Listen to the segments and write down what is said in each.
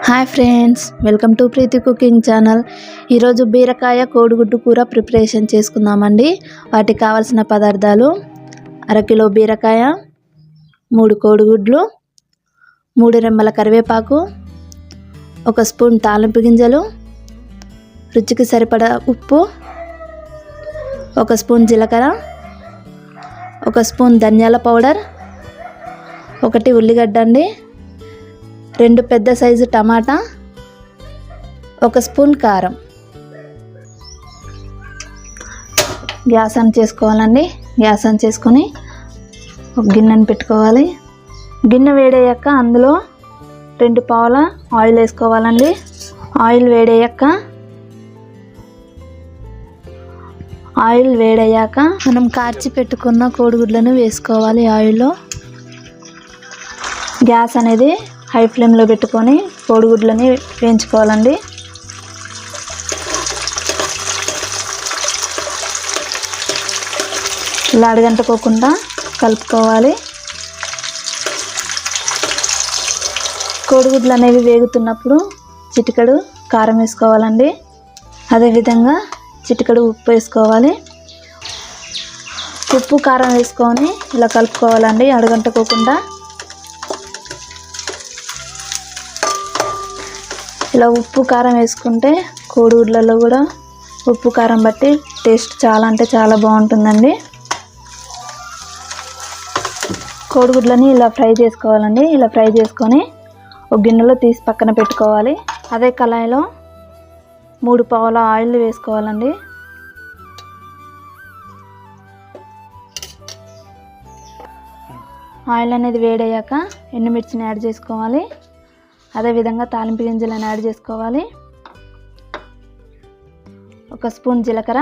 Hi friends, welcome to Preethi cooking channel. ఈరోజు బీరకాయ కోడిగుడ్డు కూర ప్రిపరేషన్ చేసుకుందామండి. వాటికి కావాల్సిన పదార్థాలు: అరకిలో బీరకాయ, 3 కోడిగుడ్లు, 3 రెమ్మల కరివేపాకు, 1 స్పూన్ తాలింపు గింజలు, రుచికి సరిపడా ఉప్పు, 1 స్పూన్ జీలకర్ర, 1 స్పూన్ ధనియాల పౌడర్, 1 ఉల్లిగడ్డ అండి, 2 పెద్ద సైజు టమాటా, 1 స్పూన్ కారం. గ్యాస్ ఆన్ చేసుకోవాలండి. గ్యాస్ ఆన్ చేసుకొని ఒక గిన్నెని పెట్టుకోవాలి. గిన్నె వేడయ్యాక అందులో 2 పావుల ఆయిల్ వేసుకోవాలండి. ఆయిల్ వేడయ్యాక మనం కార్చి పెట్టుకున్న కోడిగుడ్లను వేసుకోవాలి ఆయిల్లో. గ్యాస్ అనేది హై ఫ్లేమ్లో పెట్టుకొని కోడిగుడ్లని వేయించుకోవాలండి. ఇలా అడగంటుకోకుండా కలుపుకోవాలి. కోడిగుడ్లు అనేవి వేగుతున్నప్పుడు చిటికెడు కారం వేసుకోవాలండి. అదేవిధంగా చిటికెడు ఉప్పు వేసుకోవాలి. ఉప్పు కారం వేసుకొని ఇలా కలుపుకోవాలండి అడగంటుకోకుండా. ఇలా ఉప్పు కారం వేసుకుంటే కోడిగుడ్లలో కూడా ఉప్పు కారం బట్టి టేస్ట్ చాలా అంటే చాలా బాగుంటుందండి. కోడిగుడ్లని ఇలా ఫ్రై చేసుకోవాలండి. ఇలా ఫ్రై చేసుకొని ఒక గిన్నెలో తీసి పక్కన పెట్టుకోవాలి. అదే కళాయిలో 3 పావుల ఆయిల్ వేసుకోవాలండి. ఆయిల్ అనేది వేడయ్యాక ఎండుమిర్చిని యాడ్ చేసుకోవాలి. అదేవిధంగా తాలింపు గింజలను యాడ్ చేసుకోవాలి. 1 స్పూన్ జీలకర్ర,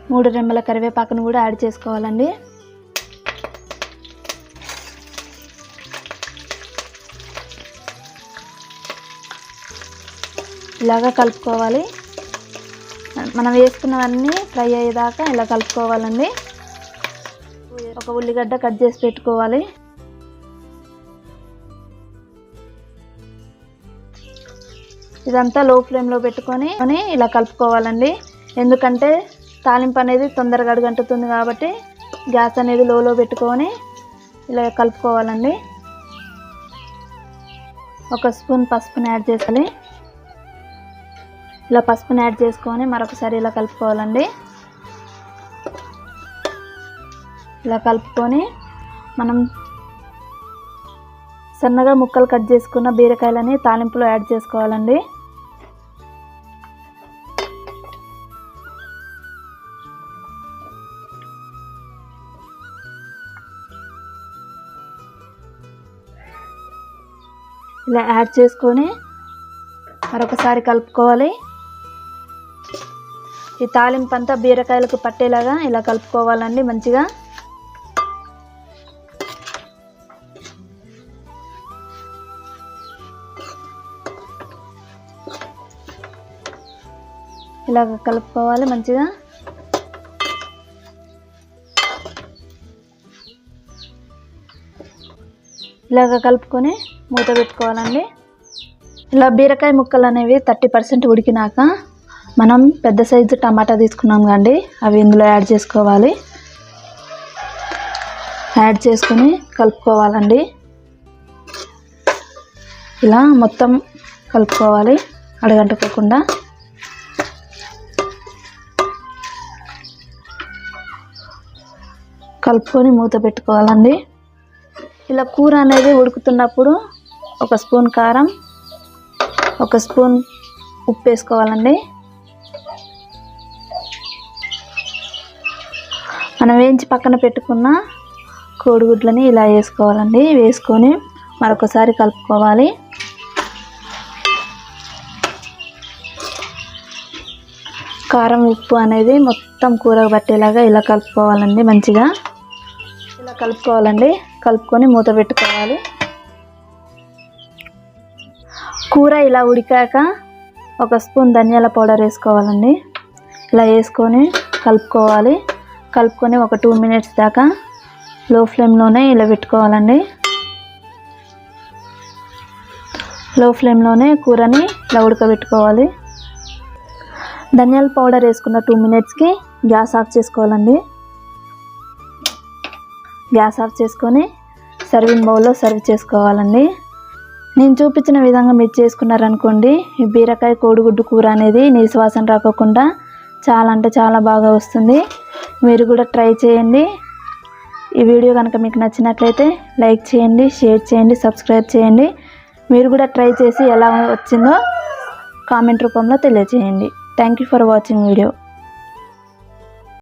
3 రెమ్మల కరివేపాకును కూడా యాడ్ చేసుకోవాలండి. ఇలాగా కలుపుకోవాలి. మనం వేసుకున్నవన్నీ ఫ్రై అయ్యేదాకా ఇలా కలుపుకోవాలండి. 1 ఉల్లిగడ్డ కట్ చేసి పెట్టుకోవాలి. ఇదంతా లో ఫ్లేమ్లో పెట్టుకొని ఇలా కలుపుకోవాలండి. ఎందుకంటే తాలింపు అనేది తొందరగా అడుగంటుతుంది కాబట్టి గ్యాస్ అనేది లోలో పెట్టుకొని ఇలా కలుపుకోవాలండి. 1 స్పూన్ పసుపుని యాడ్ చేయాలి. ఇలా పసుపుని యాడ్ చేసుకొని మరొకసారి ఇలా కలుపుకోవాలండి. ఇలా కలుపుకొని మనం సన్నగా ముక్కలు కట్ చేసుకున్న బీరకాయలని తాలింపులో యాడ్ చేసుకోవాలండి. ఇలా యాడ్ చేసుకొని మరొకసారి కలుపుకోవాలి. ఈ తాలింపు అంతా బీరకాయలకు పట్టేలాగా ఇలా కలుపుకోవాలండి మంచిగా. ఇలాగ కలుపుకోవాలి మంచిగా. ఇలాగ కలుపుకొని మూత పెట్టుకోవాలండి. ఇలా బీరకాయ ముక్కలు అనేవి 30% ఉడికినాక మనం పెద్ద సైజు టమాటా తీసుకున్నాం కండి, అవి ఇందులో యాడ్ చేసుకోవాలి. యాడ్ చేసుకొని కలుపుకోవాలండి. ఇలా మొత్తం కలుపుకోవాలి అడగంటుకోకుండా. కలుపుకొని మూత పెట్టుకోవాలండి. ఇలా కూర అనేది ఉడుకుతున్నప్పుడు 1 స్పూన్ కారం, 1 స్పూన్ ఉప్పు వేసుకోవాలండి. మనం వేయించి పక్కన పెట్టుకున్న కోడిగుడ్లని ఇలా వేసుకోవాలండి. వేసుకొని మరొకసారి కలుపుకోవాలి. కారం ఉప్పు అనేది మొత్తం కూరకు పట్టేలాగా ఇలా కలుపుకోవాలండి మంచిగా. ఇలా కలుపుకోవాలండి. కలుపుకొని మూత పెట్టుకోవాలి. కూర ఇలా ఉడికాక 1 స్పూన్ ధనియాల పౌడర్ వేసుకోవాలండి. ఇలా వేసుకొని కలుపుకోవాలి. కలుపుకొని ఒక 2 మినిట్స్ దాకా లో ఫ్లేమ్లోనే ఇలా పెట్టుకోవాలండి. లో ఫ్లేమ్లోనే కూరని ఇలా ఉడకబెట్టుకోవాలి. ధనియాల పౌడర్ వేసుకున్న 2 మినిట్స్కి గ్యాస్ ఆఫ్ చేసుకోవాలండి. గ్యాస్ ఆఫ్ చేసుకొని సర్వింగ్ బౌల్లో సర్వ్ చేసుకోవాలండి. నేను చూపించిన విధంగా మీరు చేసుకున్నారనుకోండి, ఈ బీరకాయ కోడిగుడ్డు కూర అనేది నీసు వాసన రాకోకుండా చాలా అంటే చాలా బాగా వస్తుంది. మీరు కూడా ట్రై చేయండి. ఈ వీడియో కనుక మీకు నచ్చినట్లయితే లైక్ చేయండి, షేర్ చేయండి, సబ్స్క్రైబ్ చేయండి. మీరు కూడా ట్రై చేసి ఎలా వచ్చిందో కామెంట్ రూపంలో తెలియజేయండి. Thank you for watching video.